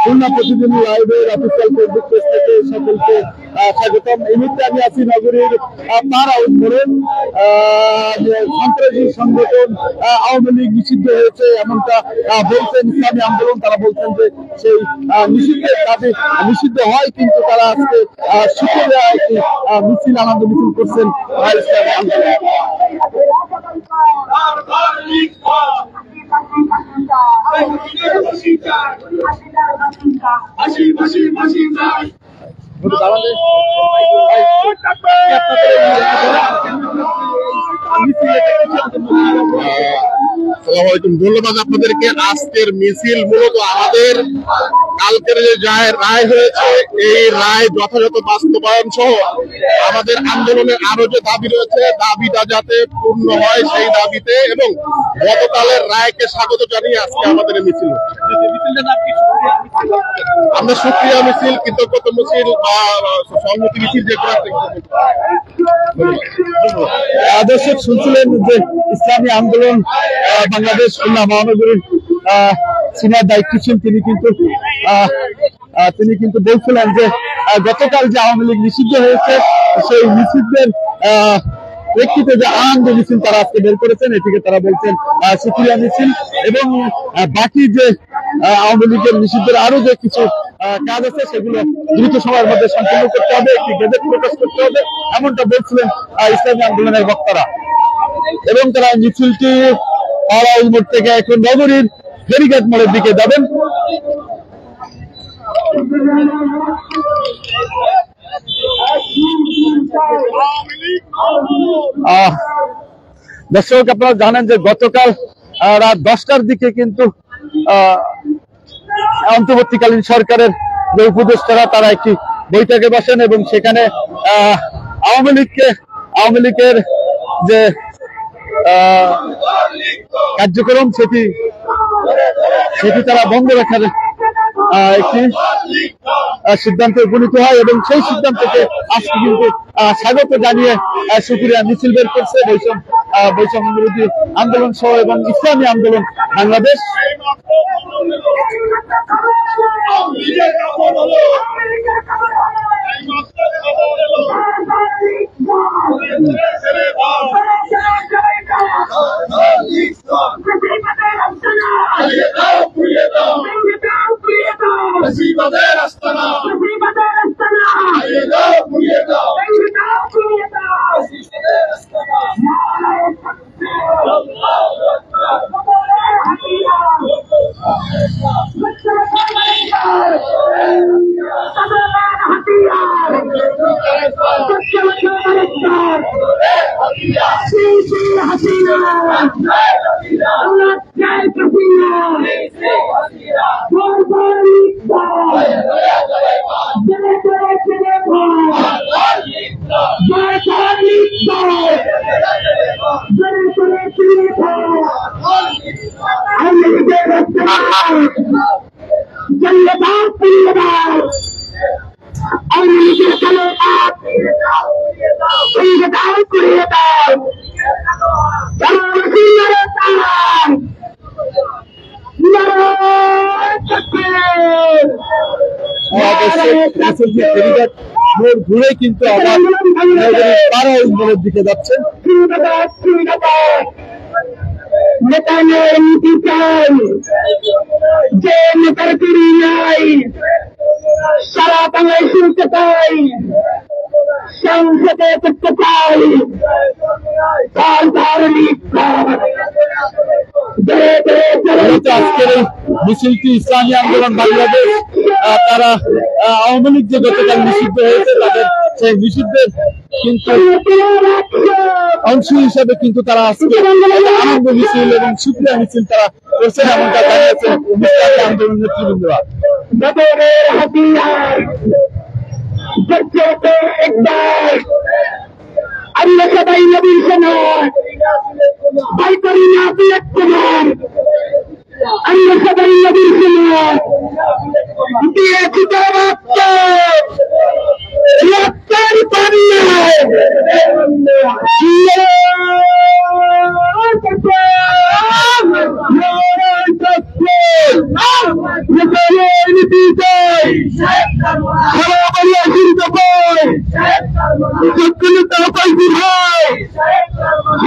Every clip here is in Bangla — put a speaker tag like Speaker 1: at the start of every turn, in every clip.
Speaker 1: খুলনা প্রতিদিন লাইভের অফিসিয়াল ফেসবুক পেজ থেকে সকলকে স্বাগতম। এই মুহূর্তে আমি আছি নগরীর পাড়া উন্মোড়ন। সন্ত্রাসী সংগঠন আওয়ামী লীগ নিষিদ্ধ হয়েছে এমনটা বলছেন ইসলামী আন্দোলন। তারা বলছেন যে সেই নিষিদ্ধের দাবি নিষিদ্ধ হয়, কিন্তু তারা আজকে শুক্রবার একটি মিছিল আনন্দ মিছিল করছেন ইসলামী আন্দোলন।
Speaker 2: ধন্যবাদ আপনাদেরকে। আজকের মিছিল মূলত আমাদের কালকের যে রায় হয়েছে এই রায় যথাযথ বাস্তবায়ন সহ আমাদের আন্দোলনের আরো যে দাবি রয়েছে দাবিটা যাতে পূর্ণ হয় সেই দাবিতে এবং গতকালের রায়কে স্বাগত জানিয়ে আজকে আমাদের মিছিল। আমরা সুক্রিয়া মিছিল, কৃতজ্ঞতা মিছিল বা সংহতি মিছিল যে
Speaker 1: দর্শক শুনছিলেন যে ইসলামী আন্দোলন বাংলাদেশ খুলনা মহানগরীর সিনিয়র দায়িত্বশীল তিনি কিন্তু বলছিলেন যে গতকাল যে আওয়ামী লীগ নিষিদ্ধ হয়েছে সেই নিষিদ্ধের প্রেক্ষিতে যে আনন্দ মিছিল তারা আজকে বের করেছেন এটিকে তারা বলছেন সুক্রিয়া মিছিল। এবং বাকি যে আওয়ামী লীগের নিষিদ্ধের আরো যে কিছু কাজ আছে সেগুলো দ্রুত সময়ের মধ্যে সম্পন্ন করতে হবে, একটি গেজেট প্রকাশ করতে হবে এমনটা বলছিলেন ইসলামী আন্দোলনের বক্তারা। এবং তারা মিছিলটি পাড়া উন্মোড় থেকে এখন নগরীর ফেরিঘাট মোড়ের দিকে যাবেন। দর্শক আপনারা জানেন যে গতকাল রাত 10টার দিকে কিন্তু অন্তর্বর্তীকালীন সরকারের যে উপদেষ্টারা তারা একটি বৈঠকে বসেন এবং সেখানে আওয়ামী লীগের যে কার্যক্রম সেটি তারা বন্ধ রাখার একটি সিদ্ধান্তে উপনীত হয় এবং সেই সিদ্ধান্তকে আজকে কিন্তু স্বাগত জানিয়ে শুকরিয়া মিছিল বের করছে বৈষম্য বিরোধী আন্দোলন সহ এবং ইসলামী আন্দোলন বাংলাদেশ। ঘুরে কিন্তু আবার পাড়া উন্মোড়ের দিকে যাচ্ছে। নেতা নেই নীতি চাই, যে নেতার তৈরি নাই সারা বাংলায় শুনতে চাই, সংসদে করতে চাই আজকের এই মিছিলটি ইসলামী আন্দোলন বাংলাদেশ তারা আওয়ামী লীগ যে গতকাল নিষিদ্ধ হয়েছে তাদের সেই নিষিদ্ধের কিন্তু অংশ হিসাবে কিন্তু তারা আজকে আনন্দ মিছিল এবং শুকরিয়া মিছিল তারা করছেন এমনটা জানিয়েছেন ইসলামী আন্দোলন নেতৃবৃন্দরা। আমরা সবাই নবীর সমান ভাই করি না বিরাট কুমার, আমরা সবাই নবীর সমান দিয়েছি রক্তের পান্নায় রাজনীতি চাই, সারা বাংলা ফিরতে পাই, পাইছি ভাই,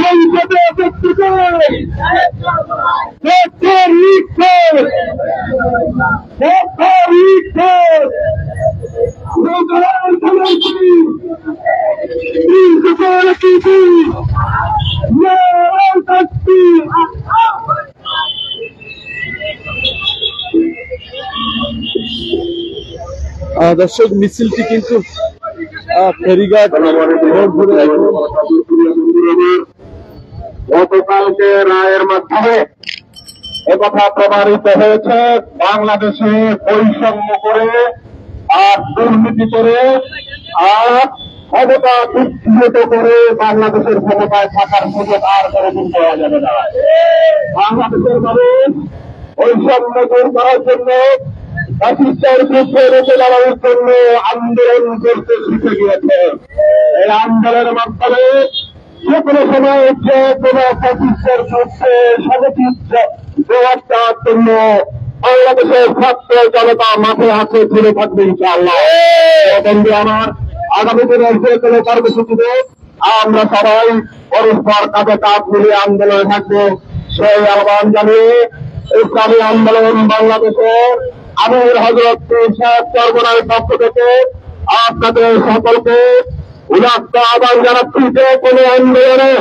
Speaker 1: সংসদে দেখতে চাই, দর্শক মিছিলটি কিন্তু ফেরিঘাট ঘুরে
Speaker 2: গতকালকে রায়ের মাধ্যমে একথা প্রমাণিত হয়েছে বাংলাদেশে বৈষম্য করে আর দুর্নীতি করে আর ক্ষমতা বিচ্ছিন্ন করে বাংলাদেশের ক্ষমতায় থাকার সুযোগ আর কোনদিন পাওয়া যাবে না। বাংলাদেশের মানুষ বৈষম্য দূর করার জন্য পাকিস্তানের বিরুদ্ধে রুখে দাঁড়ানোর জন্য আন্দোলন করতে শিখে গিয়েছে। এই আন্দোলনের মাধ্যমে যে কোনো সময় যে কোনো পাকিস্তানের বিরুদ্ধে সমিতির জবাব দেওয়ার জন্য বাংলাদেশের ছাত্র জনতা মাঠে হাতে ঘুরে থাকবে ইনশাআল্লাহ। বন্ধু আমার, আগামী দিনের যে কোনো কর্মসূচিতে আমরা সবাই পরস্পর কাঁধে কাঁধ মিলিয়ে আন্দোলনে থাকবো সেই আহ্বান জানিয়ে ইসলামী আন্দোলন বাংলাদেশের আমির হযরত সাহেব চরমনার পক্ষ থেকে আপনাদের সকলকে উদাত্ত আহ্বান জানাচ্ছি যে কোনো আন্দোলনে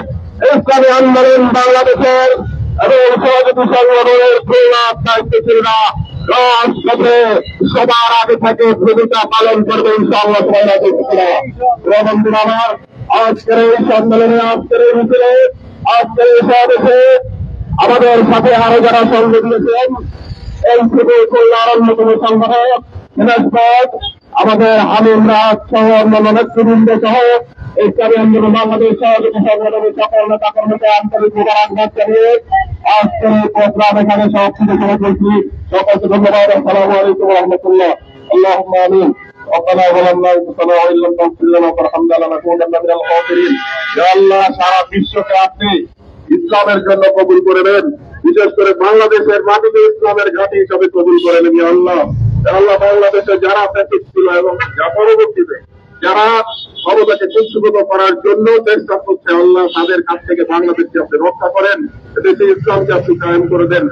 Speaker 2: ইসলামী আন্দোলন বাংলাদেশের এবং সহযোগী সংগঠনের খুলনা দায়িত্বশীলরা রাজপথে সবার আগে থেকে ভূমিকা পালন করবে ইনশাআল্লাহ। বন্ধুরা আমার, আজকের এই সম্মেলনে, আজকের এই মিছিলে, আজকের এই সমাবেশে আমাদের সাথে আরো যারা সঙ্গ দিয়েছেন এই থেকে খুলনার অন্যতম সংগঠক দিনাজপুর আমাদের হামিম রাজ সহ অন্যান্য নেতৃবৃন্দ সহ ইসলামী আন্দোলন বাংলাদেশ সহযোগী সংগঠনের সকল নেতা কর্মীকে আন্তরিক মোবারকবাদ জানিয়ে আজকের এই প্রোগ্রাম এখানে সমাপ্তি ঘোষণা করছি। সকলকে ধন্যবাদ। আসসালামু আলাইকুম ওয়া রাহমাতুল্লাহ। আল্লাহুম্মা আমিন। ربنا ظلمنا انفسنا وان لم تغفر لنا وترحمنا لنكونن من الخاسرين। يا الله, সারা বিশ্বকে আপনি ইসলামের জন্য কবুল করে নেন, বিশেষ করে বাংলাদেশের মাটিতে ইসলামের ঘাঁটি হিসাবে কবুল করে নেন। আল্লাহ বাংলাদেশে যারা ফ্যাসিস্ট ছিল এবং পরবর্তীতে যারা ক্ষমতাকে কুক্ষিগত করার জন্য চেষ্টা করছে, আল্লাহ তাদের কাছ থেকে বাংলাদেশকে আপনি রক্ষা করেন, দেশে ইসলামকে আপনি কায়েম করে দেন।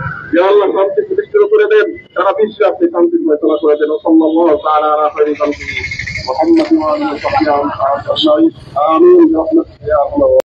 Speaker 2: আল্লাহ শান্তি প্রতিষ্ঠিত করে দেন, সারা বিশ্বে আপনি শান্তি ফয়সালা করে দেন। সাল্লাল্লাহু তাআলা আলা খায়রি খালকিহি মুহাম্মাদিন ওয়া আলিহি ওয়া সাহবিহি আমিন।